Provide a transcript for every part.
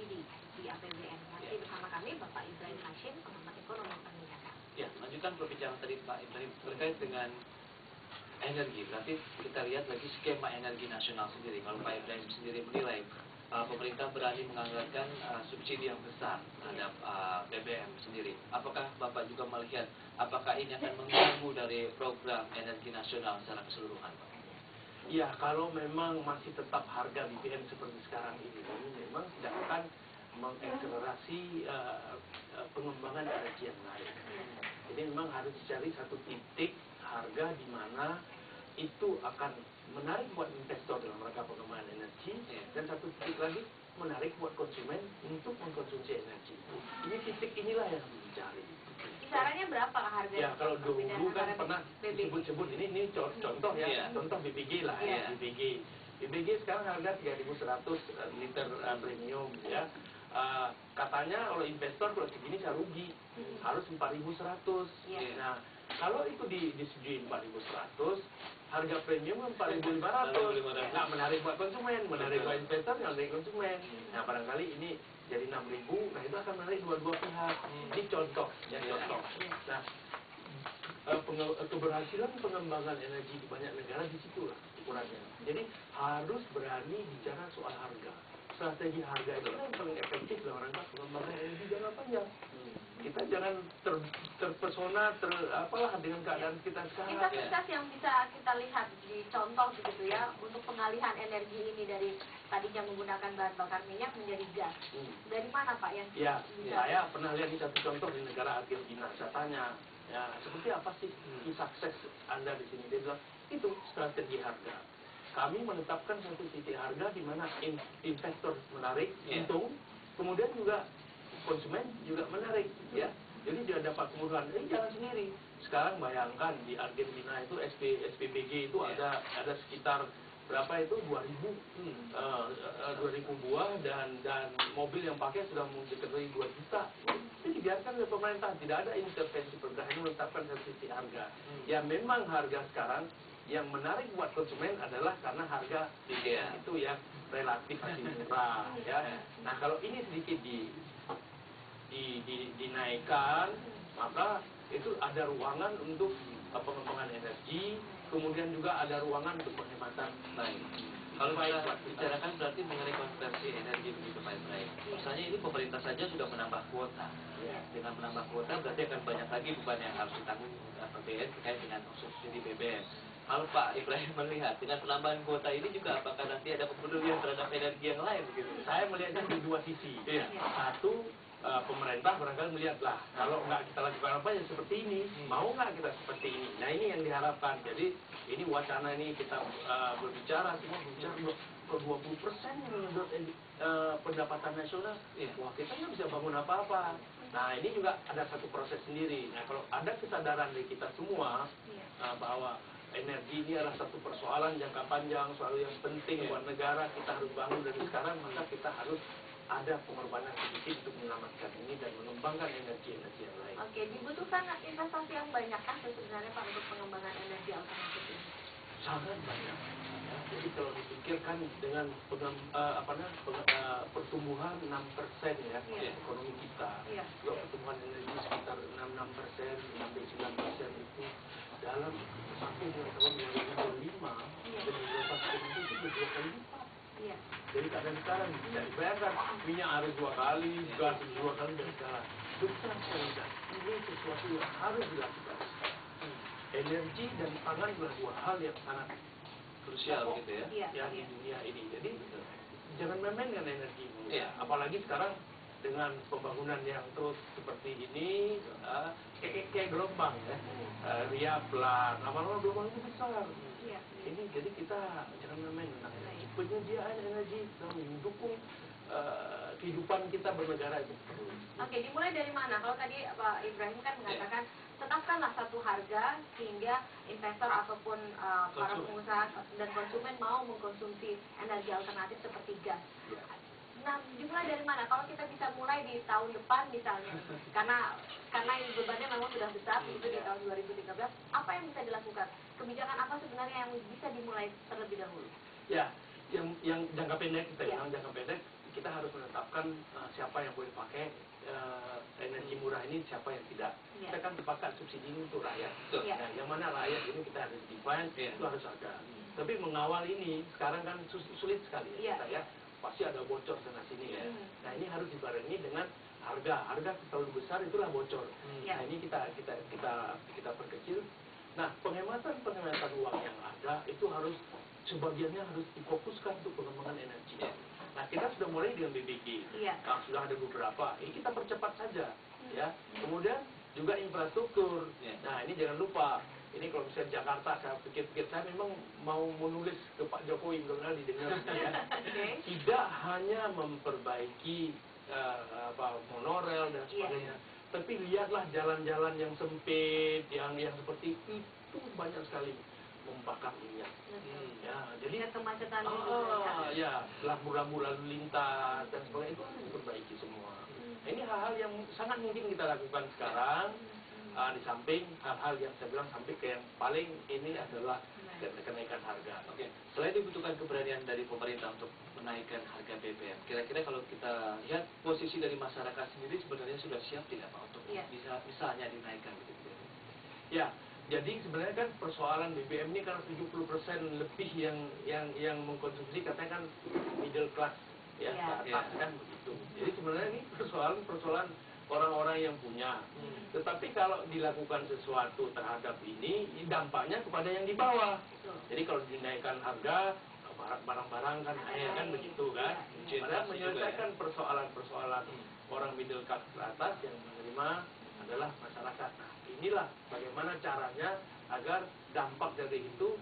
subsidi di APBN. Masih bersama kami Bapak Ibrahim Hashim, pengamat ekonomi perminyakan. Ya, lanjutkan perbincangan tadi Pak Ibrahim terkait dengan energi. Berarti kita lihat lagi skema energi nasional sendiri. Kalau Pak Ibrahim sendiri menilai pemerintah berani menganggarkan subsidi yang besar terhadap BBM sendiri. Apakah Bapak juga melihat apakah ini akan mengganggu dari program energi nasional secara keseluruhan, Pak? Ya, kalau memang masih tetap harga BBM seperti sekarang ini memang tidak akan mengakselerasi pengembangan energi yang lain. Jadi memang harus dicari satu titik harga di mana itu akan menarik buat investor dalam rangka pengembangan energi, dan satu titik lagi menarik buat konsumen untuk mengkonsumsi energi. Ini titik inilah yang harus dicari. Kisarannya berapa harga? Ya, kalau dulu kan pernah disebut-sebut ini contoh ya, contoh BPG lah ya, BPG sekarang harga 3.100 liter premium ya. Katanya oleh investor kalau segini saya rugi, harus 4.100. Nah, kalau itu disetujui 4.100, harga premium 4.500. Nah, menarik buat konsumen, menarik buat investor, menarik konsumen. Nah, barangkali ini jadi 6.000, nah itu akan menarik dua-dua pihak. Ini contoh, ya contoh. Nah, keberhasilan pengembangan energi di banyak negara di situlah ukurannya. Jadi harus berani bicara soal harga. Strategi harga itu yang paling efektif dalam rangka pengembangan energi jangka panjang. Kita jangan terpesona dengan keadaan kita sekarang. Fasilitas yang bisa kita lihat di contoh begitu ya, untuk pengalihan energi ini dari tadinya menggunakan bahan bakar minyak menjadi gas. Dari mana Pak yang bisa? Saya pernah lihat di satu contoh di negara Argentina. Saya tanya, ya seperti apa sih sukses Anda di sini? Dia bilang, itu strategi harga. Kami menetapkan satu titik harga di mana investor menarik untung, kemudian juga konsumen juga menarik, ya. Jadi dia dapat kemudahan. Jangan sendiri. Sekarang bayangkan di Argentina itu SPBG itu ada sekitar berapa itu 2.000 buah dan mobil yang pakai sudah mendekati 2 juta. Itu dibiarkan oleh pemerintah, tidak ada intervensi pemerintah ini menetapkan satu titik harga. Ya memang harga sekarang yang menarik buat konsumen adalah karena harga itu yang relatif masih murah, ya. Nah, kalau ini sedikit dinaikkan, maka itu ada ruangan untuk pengembangan energi, kemudian juga ada ruangan untuk penghematan lain. Kalau kita bicarakan berarti mengenai konversi energi begitu Pak Ibrahim. Misalnya ini pemerintah saja sudah menambah kuota. Dengan menambah kuota berarti akan banyak lagi beban yang harus ditanggung APBN terkait dengan subsidi BBM. Kalau Pak Ibrahim melihat dengan penambahan kuota ini juga apakah nanti ada kepedulian terhadap energi yang lain begitu? Saya melihatnya di dua sisi. Satu, pemerintah barangkali melihat lah, kalau nggak kita lakukan apa ya seperti ini, mau nggak kita seperti ini. Nah, ini yang diharapkan. Jadi ini wacana ini kita berbicara semua berbicara 20% yang menyedot pendapatan nasional. Wah, kita nggak bisa bangun apa-apa. Nah, ini juga ada satu proses sendiri. Nah, kalau ada kesadaran dari kita semua bahwa energi ini adalah satu persoalan jangka panjang, soal yang penting buat negara, kita harus bangun dari sekarang, maka kita harus ada pengorbanan sedikit untuk menyelamatkan ini dan mengembangkan energi-energi yang lain. Oke, dibutuhkan investasi yang banyak kan sebenarnya Pak untuk pengembangan energi alternatif ini? Sangat banyak. Ya, jadi kalau dipikirkan dengan pertumbuhan 6% ya ekonomi kita, kalau pertumbuhan energi sekitar 6% sampai 9% itu dalam sampai tahun 2025 dan beberapa tahun itu dua kali lipat. Jadi keadaan sekarang tidak dibayangkan, minyak harus 2 kali, gas 2 kali dan sekarang. Besar sekali, ini sesuatu yang harus dilakukan. Energi dan pangan adalah 2 hal yang sangat krusial gitu ya. Di dunia ini. Jadi jangan main-main dengan energi. Apalagi sekarang dengan pembangunan yang terus seperti ini, kayak gelombang ya. Ria pelan, lama-lama gelombang itu besar. Ini jadi kita jangan main-main dengan energi. Penyediaan energi dan mendukung kehidupan kita bernegara itu. Oke, dimulai dari mana? Kalau tadi Pak Ibrahim kan mengatakan tetapkanlah satu harga sehingga investor ataupun para pengusaha dan konsumen mau mengkonsumsi energi alternatif seperti gas. Nah, dimulai dari mana? Kalau kita bisa mulai di tahun depan misalnya, karena bebannya memang sudah besar itu di tahun 2013, apa yang bisa dilakukan? Kebijakan apa sebenarnya yang bisa dimulai terlebih dahulu? Ya, yang jangka pendek kita bilang jangka pendek kita harus menetapkan siapa yang boleh pakai energi murah ini, siapa yang tidak. Kita kan sepakat subsidi ini untuk rakyat. Nah, yang mana rakyat ini kita harus define, itu harus ada. Tapi mengawal ini sekarang kan sulit sekali ya, kita ya. Pasti ada bocor sana sini ya. Nah, ini harus dibarengi dengan harga terlalu besar itulah bocor. Nah, ini kita perkecil. Nah, penghematan uang yang ada itu harus sebagiannya harus difokuskan untuk pengembangan energi. Nah, kita sudah mulai dengan BBG. Nah, sudah ada beberapa. Ini kita percepat saja, ya. Kemudian juga infrastruktur. Nah, ini jangan lupa. Ini kalau misalnya Jakarta, saya pikir-pikir saya memang mau menulis ke Pak Jokowi mudah-mudahan didengar, ya. Tidak hanya memperbaiki monorel dan sebagainya, tapi lihatlah jalan-jalan yang sempit, yang seperti itu banyak sekali membakar minyak. Ya, jadi kemacetan ya, lampu-lampu lalu lintas dan sebagainya itu harus diperbaiki semua. Nah, ini hal-hal yang sangat mungkin kita lakukan sekarang. Di samping hal-hal yang saya bilang sampai ke yang paling ini adalah kenaikan harga. Oke, selain dibutuhkan keberanian dari pemerintah untuk menaikkan harga BBM, kira-kira kalau kita lihat posisi dari masyarakat sendiri sebenarnya sudah siap tidak Pak untuk misalnya dinaikkan gitu? Ya, jadi sebenarnya kan persoalan BBM ini karena 70% lebih yang mengkonsumsi katanya kan middle class ya, ke atas kan begitu. Jadi sebenarnya ini persoalan orang-orang yang punya. Tetapi kalau dilakukan sesuatu terhadap ini dampaknya kepada yang di bawah. Jadi kalau dinaikkan harga barang-barang kan kan begitu kan. Padahal menyelesaikan persoalan-persoalan orang middle class ke atas yang menerima adalah masyarakat. Nah, inilah bagaimana caranya agar dampak dari itu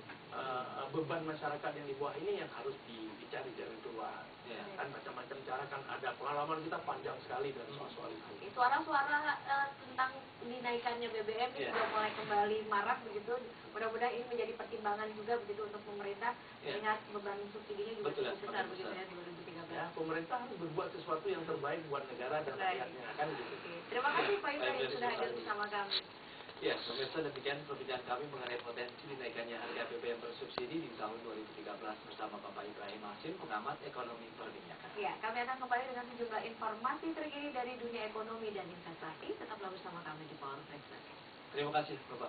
beban masyarakat yang di bawah ini yang harus dicari jalan keluar. Kan macam-macam cara, kan ada pengalaman kita panjang sekali dari soal-soal itu. Suara-suara tentang dinaikannya BBM ini sudah mulai kembali marak begitu. Mudah-mudahan ini menjadi pertimbangan juga begitu untuk pemerintah, mengingat beban subsidinya juga cukup besar begitu ya 2013. Ya, pemerintah harus berbuat sesuatu yang terbaik buat negara dan rakyatnya kan gitu. Terima kasih Pak Ibrahim sudah hadir bersama kami. Ya, pemirsa, demikian perbincangan kami mengenai potensi dinaikannya harga BBM bersubsidi di tahun 2013 bersama Bapak Ibrahim Hasim, pengamat ekonomi perminyakan. Ya, kami akan kembali dengan sejumlah informasi terkini dari dunia ekonomi dan investasi. Tetaplah bersama kami di Power Flex. Terima kasih, Bapak.